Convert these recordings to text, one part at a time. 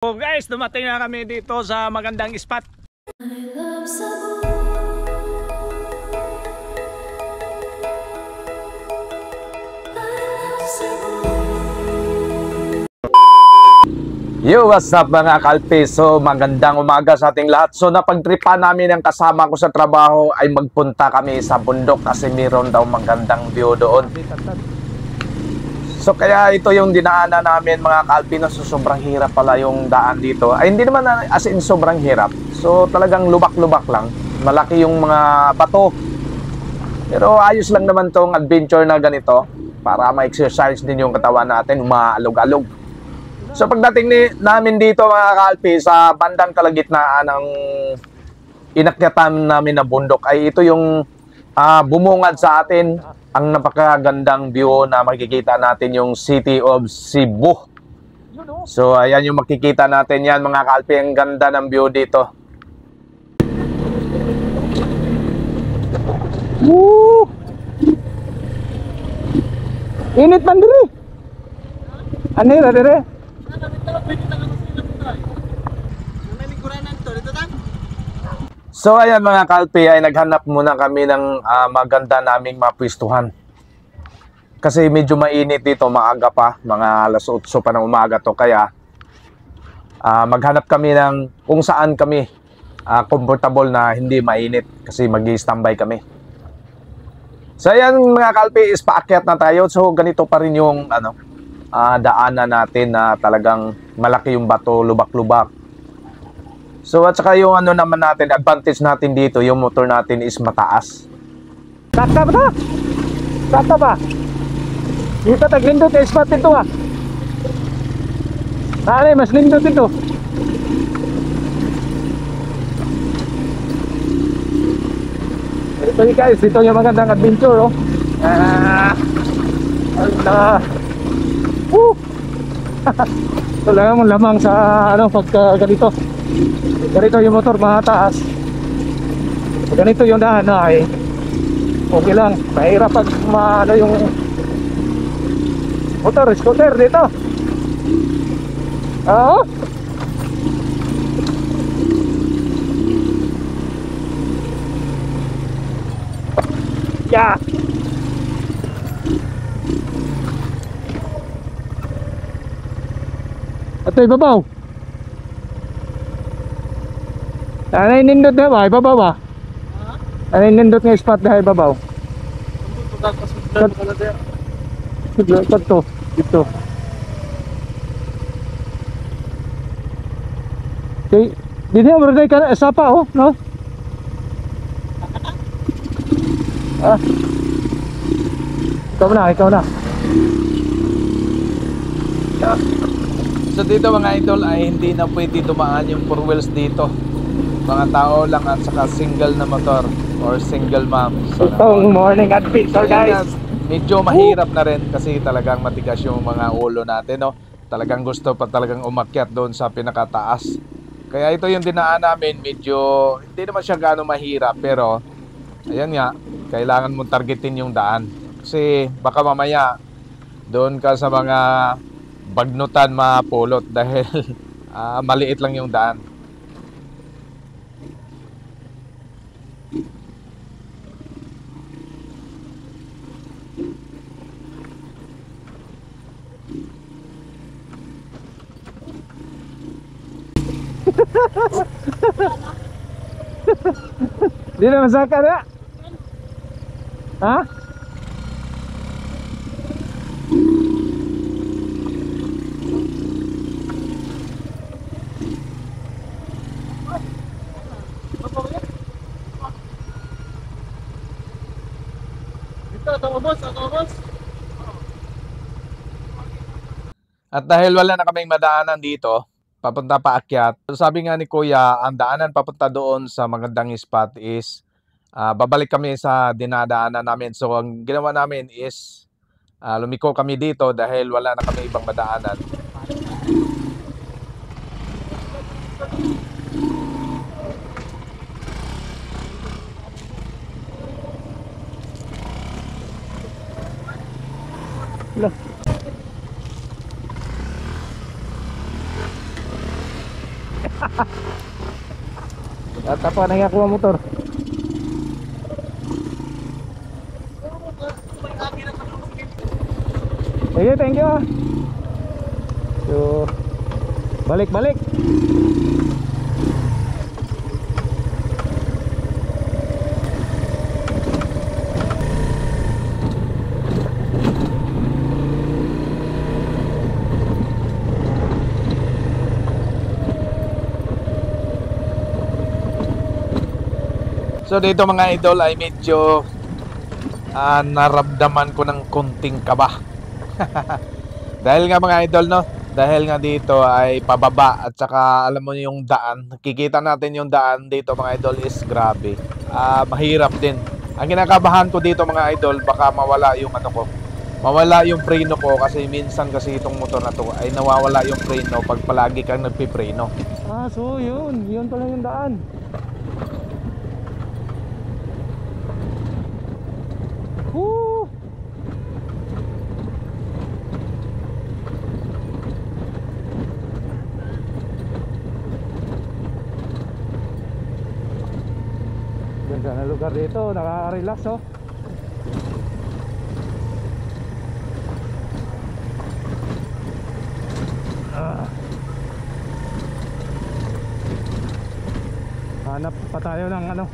So guys, dumating na kami dito sa magandang spot. Yo, what's up mga kalpi? So magandang umaga sa ating lahat. So napagtripan namin ang kasama ko sa trabaho ay magpunta kami sa bundok kasi mayroon daw magandang view doon. So kaya ito yung dinaanan namin mga kalpi, no? So sobrang hirap pala yung daan dito. Ay hindi naman as in sobrang hirap. So talagang lubak-lubak lang. Malaki yung mga bato. Pero ayos lang naman tong adventure na ganito para ma-exercise din yung katawan natin, umaalog-alog. So pagdating namin dito mga kalpi sa bandang kalagitnaan ng inakyatan namin na bundok ay ito yung bumungad sa atin ang napakagandang view na makikita natin yung City of Cebu. So ayan yung makikita natin yan mga kalpi, ang ganda ng view dito. Woo! Init man diri. Ano yun, diri? So ayan mga kalpi, ay naghanap muna kami ng maganda naming mapwistuhan. Kasi medyo mainit dito, maaga pa, mga alas 8 pa ng umaga to. Kaya maghanap kami ng kung saan kami comfortable na hindi mainit kasi mag-i-standby kami. So ayan mga kalpi, is paakyat na tayo. So ganito pa rin yung daanan natin na talagang malaki yung bato, lubak-lubak. So at saka yung naman natin, advantage natin dito, yung motor natin is mataas. Sakta ba? Sakta ba? Dito taglindot yung spot dito ah. Nalay, mas lindot dito. Ito yung guys, ito yung magandang adventure oh. Ito lang lamang sa pagka ganito. Ganito yung motor mataas. Ganito yung daan ay okay lang. Mahirap pag yung motor, scooter dito. Oo. Yeah. Ito ibabaw. Anay nindot na ba? Ibabaw ba? Anay nindot nga spot na ibabaw. Ito. Ito. Okay. Dito yung beraday ka na. Sapa oh. No? Ikaw na. So dito mga idol ay hindi na pwede dumaan yung 4 wheels dito. Mga tao lang at saka single na motor or single mom. So itong morning adventure guys, medyo mahirap na rin kasi talagang matigas yung mga ulo natin, no? Talagang gusto pa talagang umakyat doon sa pinakataas. Kaya ito yung dinaan namin, medyo hindi naman siya gaano mahirap, pero ayan nga, kailangan mong targetin yung daan kasi baka mamaya doon ka sa mga bagnutan mapulot dahil maliit lang yung daan. di na masaka na. Ha? At dahil wala na kaming madaanan dito, papunta paakyat. So sabi nga ni Kuya, ang daanan papunta doon sa magandang spot is babalik kami sa dinadaanan namin. So ang ginawa namin is lumiko kami dito dahil wala na kami ibang madaanan. At apa na nga kuha motor. Sige, thank you. So, balik-balik. So dito mga idol ay medyo naramdaman ko ng konting kaba. Dahil nga mga idol, no, dahil nga dito ay pababa at saka alam mo yung daan, nakikita natin yung daan dito mga idol is grabe. Mahirap din. Ang kinakabahan ko dito mga idol, baka mawala yung ano ko, mawala yung preno ko kasi minsan kasi itong motor na to ay nawawala yung preno pag palagi kang nagpipreno. So yun pala yung daan. Woo! Ganda na lugar dito, nakaka-relax oh. Hanap pa tayo ng ano,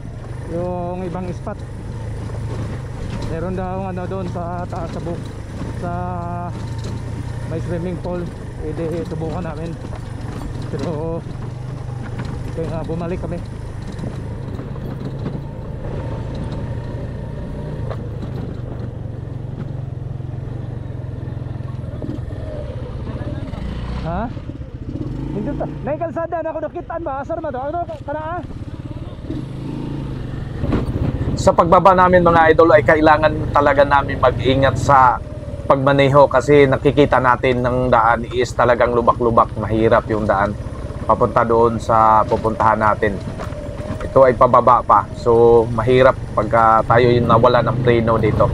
yung ibang spot. Meron daw ano doon sa taas sa book, sa may swimming pool, pwede subukan namin. Pero kaya bumalik kami. Ha? Hindi ta. Nay kalsada na ako nakitaan ba? Asar ma to? Ano kana? Sa pagbaba namin mga idol ay kailangan talaga namin mag-ingat sa pagmaneho kasi nakikita natin ng daan is talagang lubak-lubak, mahirap yung daan papunta doon sa pupuntahan natin. Ito ay pababa pa, so mahirap pagka tayo yung nawala ng preno dito.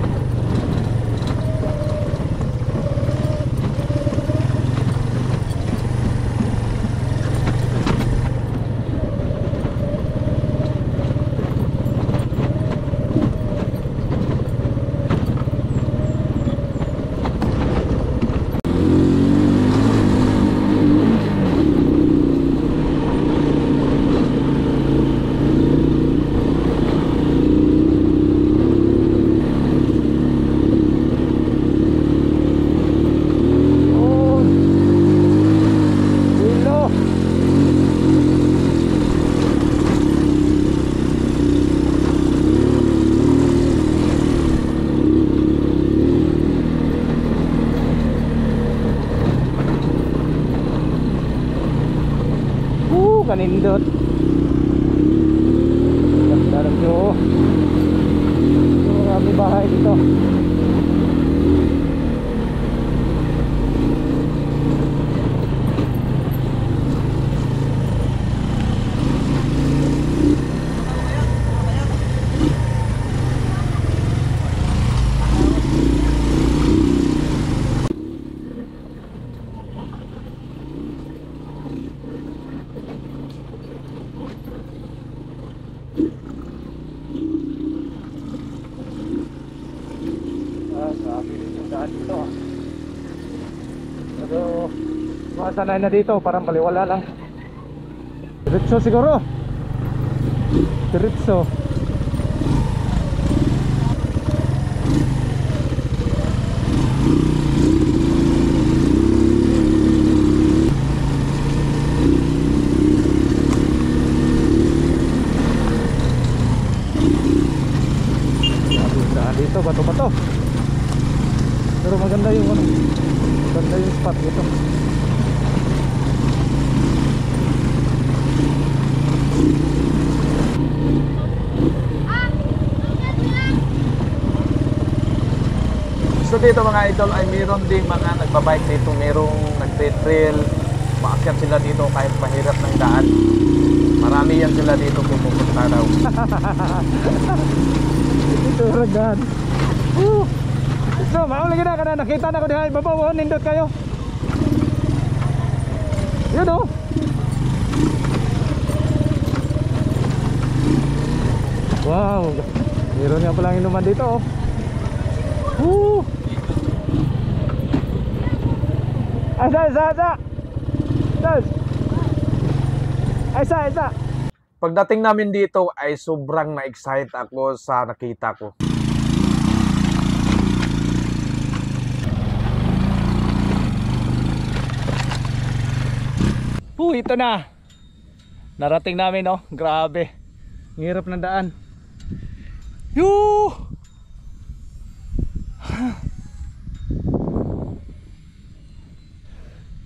Kanindot. Dalam jo. Marami bahay dito. Pero masanay na dito, parang baliwala lang. Diretso siguro. Diretso. Dito bato-bato. Pero maganda yung ano, maganda yung spot dito. So dito mga idol ay mayroon din mga nagbabike dito, mayroong nagte-trail, maakyat sila dito kahit mahirap ng daan. Marami yan sila dito pupunta daw. Ito ragan. So, mao lagi na kana nakita na ko diha ibabaw nindot kayo. Yun oh. Wow, meron nga palang inuman dito, oh. Woo! Isa. Isa. Pagdating namin dito ay sobrang na-excite ako sa nakita ko. Ito na. Narating namin, oh. Grabe. Ang hirap ng daan. Yoo!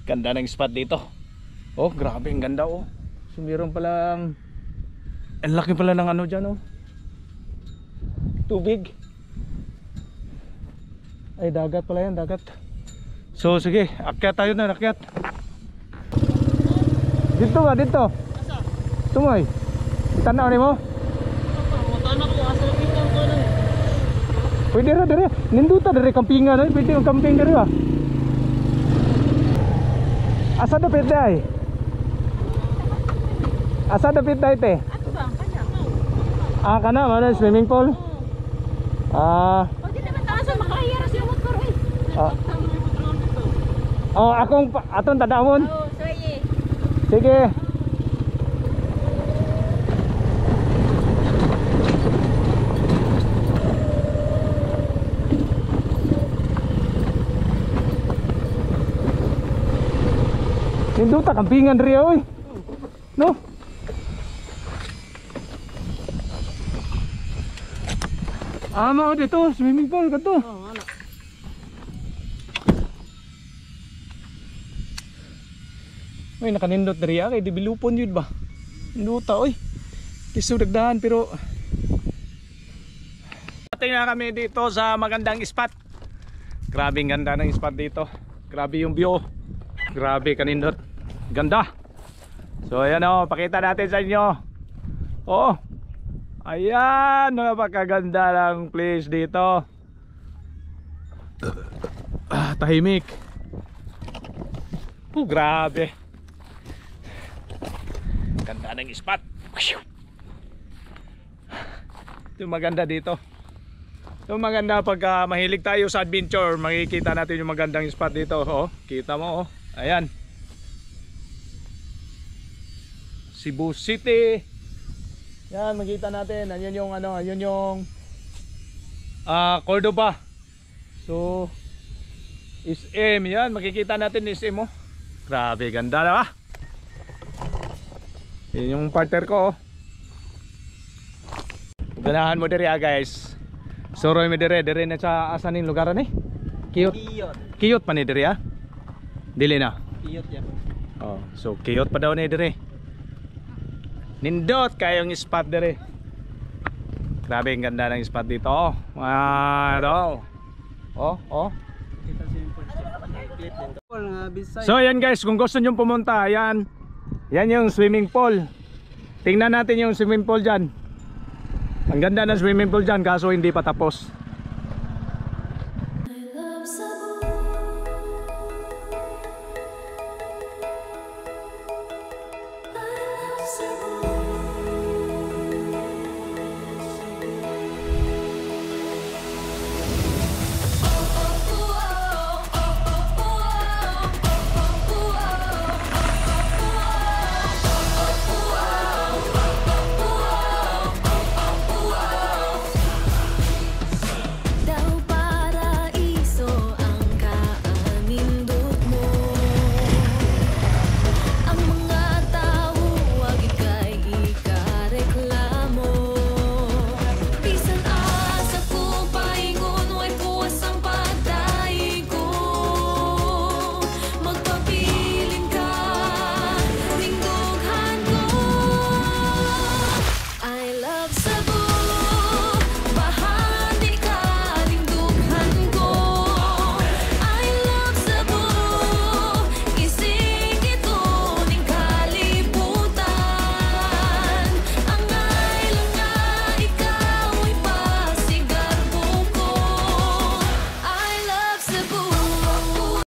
Ganda ng spot dito. Oh, grabe, ang ganda, oh. So, meron palang ang laki pala ng ano dyan, oh. Tubig. Ay, dagat pala yan, dagat. So, sige, akyat tayo na, akyat. Dito ba, dito? Tumoy. Tanaw ni mo? Pwede ra dire. Ninduta dire kampingan, ay pwede yung camping dire ba? Asa dapat day? Asa dapat day te? Ato bang kanya? Ah, kana mana swimming pool? Ah. O di naman taas makahira siya motor eh. Ah. Oh, akong atong tadawon. Oh, sige. Sige. Ninduta kampingan rin oy. No? Ama dito, swimming pool ka to. Oh, ano? Uy, nakanindot na rin kay di bilupon yun ba? Ninduta oy. Kiso dagdahan pero ating na kami dito sa magandang spot. Grabe ang ganda ng spot dito. Grabe yung view. Grabe kanindot. Ganda. So ayan o, pakita natin sa inyo. Oh. Ayan, napakaganda ng place dito. Tahimik. Grabe. Ganda ng spot. Ito maganda dito. Ito maganda pagka mahilig tayo sa adventure, makikita natin yung magandang spot dito. Oh, kita mo oh. Ayan. Cebu City. Yan, makita natin. Ayun yung ano, ayun yung Cordoba. So SM, yan, makikita natin SM oh. Grabe, ganda na ba? Yan yung partner ko oh. Ganahan mo diri guys. Soroy mo diri na sa asaning lugaran eh. Kiyot pa ni diri ah. Dili na. Kiyot yan. Oh, so kiyot pa daw ni diri. Nindot kayong spot diri. Grabe ang ganda ng spot dito. Oh, oh. So ayan guys, kung gusto nyo pumunta, ayan. Yan yung swimming pool. Tingnan natin yung swimming pool dyan. Ang ganda ng swimming pool dyan, kaso hindi pa tapos. Cebu.